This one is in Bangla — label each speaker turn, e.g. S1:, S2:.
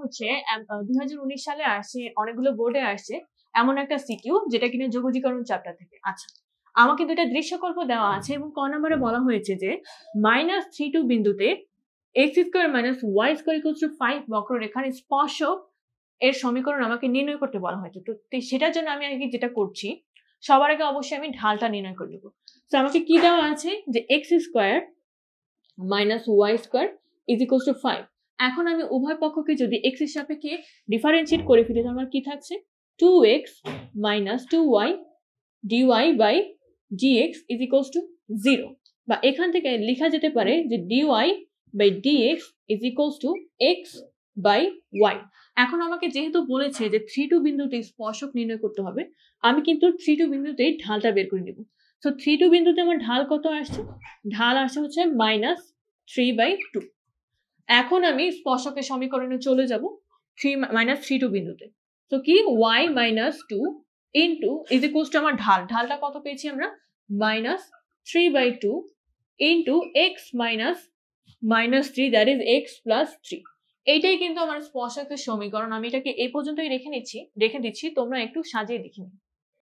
S1: হচ্ছে 2019 সালে আসছে, অনেকগুলো বোর্ডে আসছে এমন একটা সিকিউ যেটা কিনা যোগজীকরণ চ্যাপ্টার থেকে। আচ্ছা, আমাকে দুইটা দৃশ্যকল্প দেওয়া আছে এবং ক নম্বরে বলা হয়েছে যে -3 বিন্দুতে x² - y² = 5 বক্ররেখার স্পর্শক এর সমীকরণ আমাকে নির্ণয় করতে বলা হয়েছে। তো সেটার জন্য আমি আগে যেটা করছি, সবার আগে অবশ্যই আমি ঢালটা নির্ণয় করে নেব। তো আমাকে কি দেওয়া আছে যে x² - y² = 5। এখন আমি উভয় পক্ষকে যদি x এর সাপেক্ষে ডিফারেন্সিয়েট করে ফেলি, তাহলে আমার কি থাকছে 2x - 2y dy/dx = 0, বা এখান থেকে লেখা যেতে পারে যে dy/dx = x/y। এখন আমাকে যেহেতু বলেছে যে 3-2 বিন্দুতে স্পর্শক নির্ণয় করতে হবে, আমি কিন্তু 3-2 বিন্দুতে ঢালটা বের করে নেব। সো 3-2 বিন্দুতে আমার ঢাল কত আসছে? ঢাল আসছে হচ্ছে -3/2। এখন আমি স্পর্শকের সমীকরণে চলে যাব 3-2 বিন্দুতে। তো কি y - 2 ইনটু = আমার ঢালটা কত পেয়েছি আমরা -3/2 into x -3, that is x + 3। এইটাই কিন্তু আমার স্পর্শকের সমীকরণ। আমি এটাকে এই পর্যন্তই রেখে দিচ্ছি, তোমরা একটু সাজিয়ে দেখে নিও।